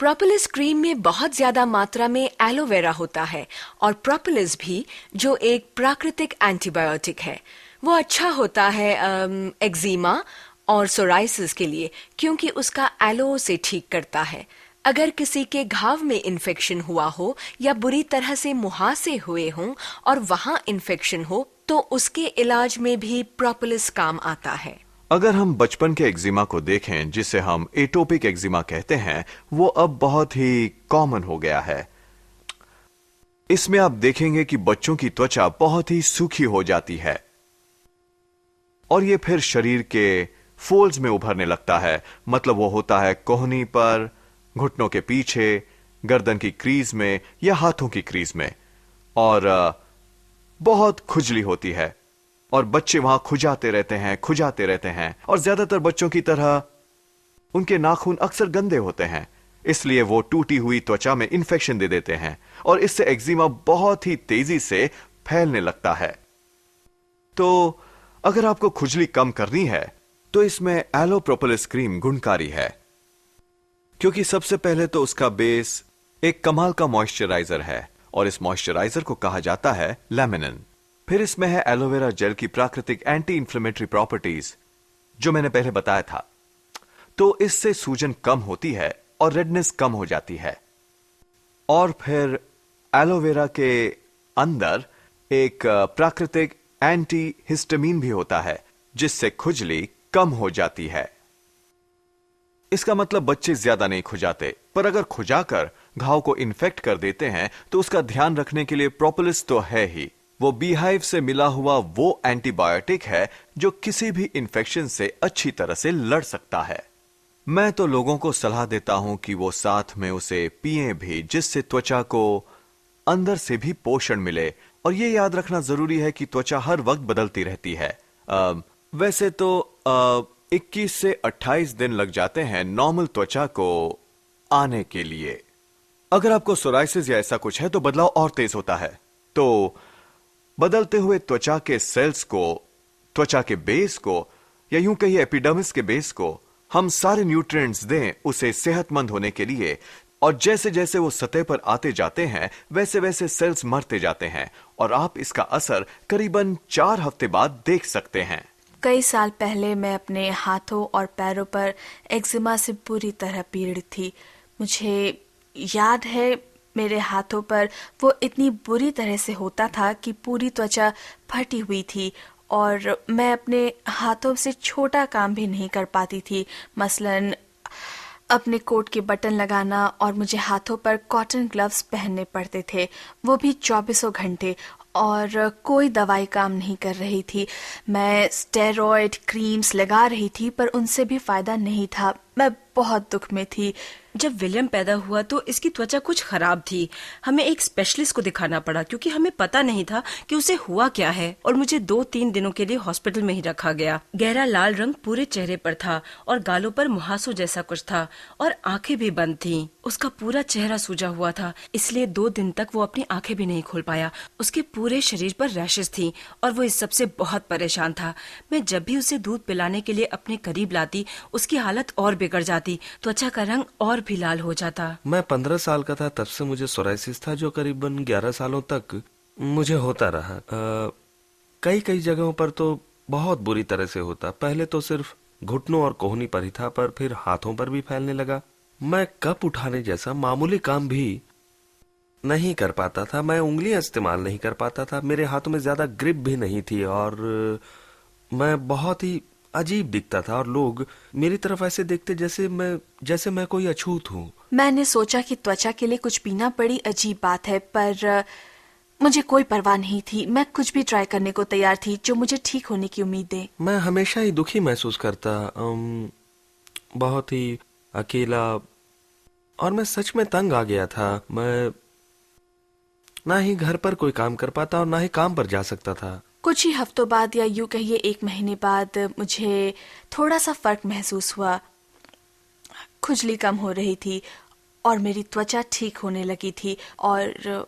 Propolis cream में बहुत ज्यादा मात्रा में एलोवेरा होता है और प्रोपोलिस भी, जो एक प्राकृतिक एंटीबायोटिक है, वो अच्छा होता है एक्जिमा और सोराइसिस के लिए, क्योंकि उसका एलो से ठीक करता है। अगर किसी के घाव में इन्फेक्शन हुआ हो या बुरी तरह से मुहासे हुए हों और वहां इन्फेक्शन हो, तो उसके इलाज में भी प्रोपोलिस काम आता है। अगर हम बचपन के एक्जिमा को देखें, जिसे हम एटोपिक एक्जिमा कहते हैं, वो अब बहुत ही कॉमन हो गया है। इसमें आप देखेंगे कि बच्चों की त्वचा बहुत ही सूखी हो जाती है और ये फिर शरीर के फोल्ड्स में उभरने लगता है। मतलब वो होता है कोहनी पर, घुटनों के पीछे, गर्दन की क्रीज में या हाथों की क्रीज में, और बहुत खुजली होती है और बच्चे वहां खुजाते रहते हैं और ज्यादातर बच्चों की तरह उनके नाखून अक्सर गंदे होते हैं, इसलिए वो टूटी हुई त्वचा में इन्फेक्शन दे देते हैं और इससे एक्जिमा बहुत ही तेजी से फैलने लगता है। तो अगर आपको खुजली कम करनी है तो इसमें एलो प्रोपोलिस क्रीम गुणकारी है, क्योंकि सबसे पहले तो उसका बेस एक कमाल का मॉइस्चराइजर है और इस मॉइस्चराइजर को कहा जाता है लैमिनिन। फिर इसमें है एलोवेरा जेल की प्राकृतिक एंटी इंफ्लेमेटरी प्रॉपर्टीज, जो मैंने पहले बताया था। तो इससे सूजन कम होती है और रेडनेस कम हो जाती है। और फिर एलोवेरा के अंदर एक प्राकृतिक एंटी हिस्टामिन भी होता है, जिससे खुजली कम हो जाती है। इसका मतलब बच्चे ज्यादा नहीं खुजाते, पर अगर खुजाकर घाव को इन्फेक्ट कर देते हैं तो उसका ध्यान रखने के लिए प्रोपोलिस तो है ही। वो बीहाइव से मिला हुआ वो एंटीबायोटिक है जो किसी भी इन्फेक्शन से अच्छी तरह से लड़ सकता है। मैं तो लोगों को सलाह देता हूं कि वो साथ में उसे पिएं भी, जिससे त्वचा को अंदर से भी पोषण मिले। और ये याद रखना जरूरी है कि त्वचा हर वक्त बदलती रहती है। वैसे तो 21 से 28 दिन लग जाते हैं नॉर्मल त्वचा को आने के लिए। अगर आपको सोराइसिस या ऐसा कुछ है तो बदलाव और तेज होता है। तो बदलते हुए त्वचा के सेल्स को, त्वचा के बेस को, या यूं कहिए एपिडर्मिस के बेस को हम सारे न्यूट्रिएंट्स दें उसे सेहतमंद होने के लिए। और जैसे जैसे वो सतह पर आते जाते हैं वैसे वैसे सेल्स मरते जाते हैं और आप इसका असर करीबन 4 हफ्ते बाद देख सकते हैं। कई साल पहले मैं अपने हाथों और पैरों पर एक्जिमा से बुरी तरह पीड़ित थी। मुझे याद है मेरे हाथों पर वो इतनी बुरी तरह से होता था कि पूरी त्वचा फटी हुई थी और मैं अपने हाथों से छोटा काम भी नहीं कर पाती थी। मसलन अपने कोट के बटन लगाना, और मुझे हाथों पर कॉटन ग्लव्स पहनने पड़ते थे, वो भी 24 घंटे, और कोई दवाई काम नहीं कर रही थी। मैं स्टेरॉइड क्रीम्स लगा रही थी पर उनसे भी फायदा नहीं था। मैं बहुत दुख में थी। जब विलियम पैदा हुआ तो इसकी त्वचा कुछ खराब थी। हमें एक स्पेशलिस्ट को दिखाना पड़ा क्योंकि हमें पता नहीं था कि उसे हुआ क्या है, और मुझे 2-3 दिनों के लिए हॉस्पिटल में ही रखा गया। गहरा लाल रंग पूरे चेहरे पर था और गालों पर मुहासों जैसा कुछ था और आंखें भी बंद थीं। उसका पूरा चेहरा सूजा हुआ था, इसलिए 2 दिन तक वो अपनी आंखें भी नहीं खोल पाया। उसके पूरे शरीर पर रैशेस थी और वो इस सबसे बहुत परेशान था। मैं जब भी उसे दूध पिलाने के लिए अपने करीब लाती, उसकी हालत और बिगड़ जाती, त्वचा का रंग और भी लाल हो जाता। मैं 15 साल का था तब से मुझे सोराइसिस था, जो करीबन 11 सालों तक मुझे होता रहा। कई जगहों पर तो बहुत बुरी तरह से होता। पहले तो सिर्फ घुटनों और कोहनी पर ही था, पर फिर हाथों पर भी फैलने लगा। मैं कप उठाने जैसा मामूली काम भी नहीं कर पाता था। मैं उंगलियां इस्तेमाल नहीं कर पाता था। मेरे हाथों में ज्यादा ग्रिप भी नहीं थी और मैं बहुत ही अजीब दिखता था और लोग मेरी तरफ ऐसे देखते जैसे मैं कोई अछूत हूँ। मैंने सोचा कि त्वचा के लिए कुछ पीना बड़ी अजीब बात है, पर मुझे कोई परवाह नहीं थी। मैं कुछ भी ट्राई करने को तैयार थी जो मुझे ठीक होने की उम्मीद दे। मैं हमेशा ही दुखी महसूस करता, बहुत ही अकेला, और मैं सच में तंग आ गया था। मैं ना ही घर पर कोई काम कर पाता और ना ही काम पर जा सकता था। कुछ ही हफ्तों बाद, या यूं कहिए 1 महीने बाद, मुझे थोड़ा सा फर्क महसूस हुआ। खुजली कम हो रही थी और मेरी त्वचा ठीक होने लगी थी, और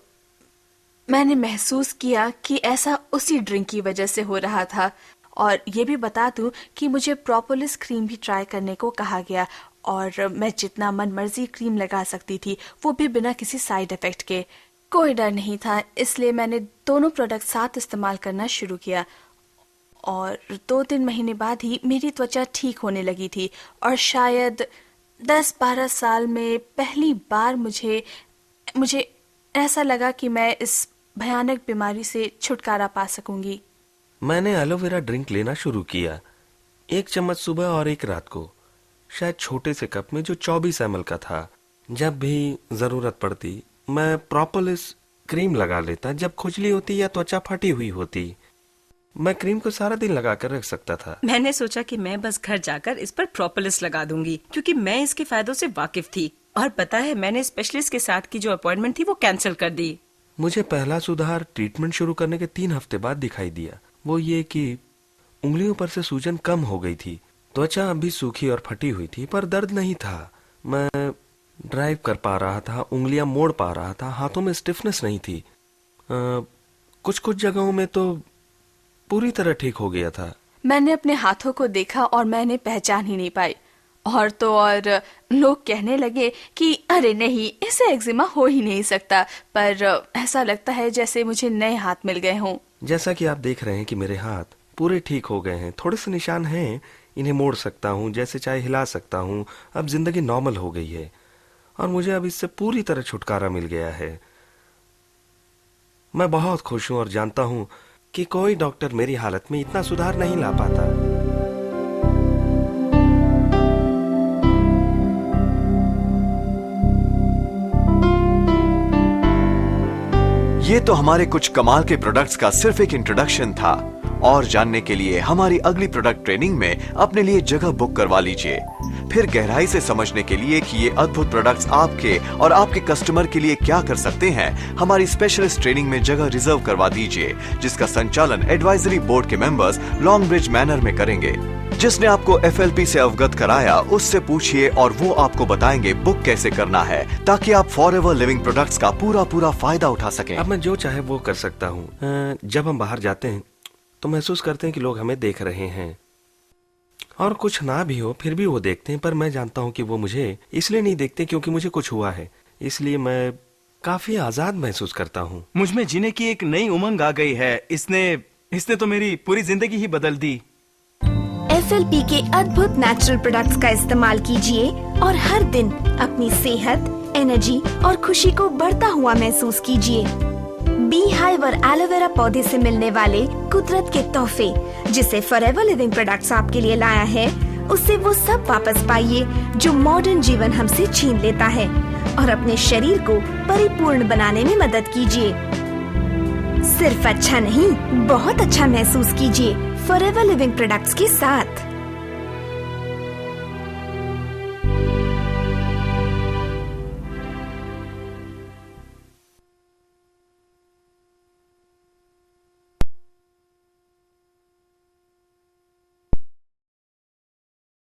मैंने महसूस किया कि ऐसा उसी ड्रिंक की वजह से हो रहा था। और ये भी बता दूं कि मुझे प्रोपोलिस क्रीम भी ट्राई करने को कहा गया, और मैं जितना मन मर्जी क्रीम लगा सकती थी, वो भी बिना किसी साइड इफेक्ट के। कोई डर नहीं था, इसलिए मैंने दोनों प्रोडक्ट साथ इस्तेमाल करना शुरू किया और 2-3 महीने बाद ही मेरी त्वचा ठीक होने लगी थी और शायद 10-12 साल में पहली बार मुझे ऐसा लगा कि मैं इस भयानक बीमारी से छुटकारा पा सकूंगी। मैंने एलोवेरा ड्रिंक लेना शुरू किया, 1 चम्मच सुबह और 1 रात को, शायद छोटे से कप में जो 24 ml का था। जब भी जरूरत पड़ती मैं प्रोपोलिस क्रीम लगा लेता। जब खुजली होती या त्वचा फटी हुई होती, मैं क्रीम को सारा दिन लगा कर रख सकता था। मैंने सोचा कि मैं बस घर जाकर इस पर प्रोपोलिस लगा दूंगी, क्योंकि मैं इसके फायदों से वाकिफ थी। और पता है, मैंने स्पेशलिस्ट के साथ की जो अपॉइंटमेंट थी वो कैंसिल कर दी। मुझे पहला सुधार ट्रीटमेंट शुरू करने के 3 हफ्ते बाद दिखाई दिया। वो ये कि उंगलियों पर से सूजन कम हो गई थी, त्वचा अभी सूखी और फटी हुई थी, पर दर्द नहीं था। मैं ड्राइव कर पा रहा था, उंगलियां मोड़ पा रहा था, हाथों में स्टिफनेस नहीं थी। कुछ जगहों में तो पूरी तरह ठीक हो गया था। मैंने अपने हाथों को देखा और मैंने पहचान ही नहीं पाई। और तो और लोग कहने लगे कि अरे नहीं, इसे एक्जिमा हो ही नहीं सकता, पर ऐसा लगता है जैसे मुझे नए हाथ मिल गए हों। जैसा कि आप देख रहे हैं कि मेरे हाथ पूरे ठीक हो गए हैं। थोड़े से निशान हैं, इन्हें मोड़ सकता हूँ, जैसे चाहे हिला सकता हूँ। अब जिंदगी नॉर्मल हो गई है और मुझे अब इससे पूरी तरह छुटकारा मिल गया है। मैं बहुत खुश हूँ और जानता हूँ कि कोई डॉक्टर मेरी हालत में इतना सुधार नहीं ला पाता। ये तो हमारे कुछ कमाल के प्रोडक्ट्स का सिर्फ एक इंट्रोडक्शन था। और जानने के लिए हमारी अगली प्रोडक्ट ट्रेनिंग में अपने लिए जगह बुक करवा लीजिए। फिर गहराई से समझने के लिए कि ये अद्भुत प्रोडक्ट्स आपके और आपके कस्टमर के लिए क्या कर सकते हैं, हमारी स्पेशलिस्ट ट्रेनिंग में जगह रिजर्व करवा दीजिए, जिसका संचालन एडवाइजरी बोर्ड के मेंबर्स लॉन्ग ब्रिज मैनर में करेंगे। जिसने आपको FLP से अवगत कराया, उससे पूछिए और वो आपको बताएंगे बुक कैसे करना है, ताकि आप फॉरएवर लिविंग प्रोडक्ट्स का पूरा फायदा उठा सकें। अब मैं जो चाहे वो कर सकता हूँ। जब हम बाहर जाते हैं तो महसूस करते हैं कि लोग हमें देख रहे हैं, और कुछ ना भी हो फिर भी वो देखते हैं। पर मैं जानता हूँ कि वो मुझे इसलिए नहीं देखते क्योंकि मुझे कुछ हुआ है, इसलिए मैं काफी आजाद महसूस करता हूँ। मुझ में जीने की एक नई उमंग आ गई है। इसने तो मेरी पूरी जिंदगी ही बदल दी। FLP के अद्भुत नेचुरल प्रोडक्ट्स का इस्तेमाल कीजिए और हर दिन अपनी सेहत, एनर्जी और खुशी को बढ़ता हुआ महसूस कीजिए। बी हाइव और एलोवेरा पौधे से मिलने वाले कुदरत के तोहफे, जिसे फॉरएवर लिविंग प्रोडक्ट्स आपके लिए लाया है, उससे वो सब वापस पाइए जो मॉडर्न जीवन हमसे छीन लेता है, और अपने शरीर को परिपूर्ण बनाने में मदद कीजिए। सिर्फ अच्छा नहीं, बहुत अच्छा महसूस कीजिए फॉरएवर लिविंग प्रोडक्ट्स के साथ।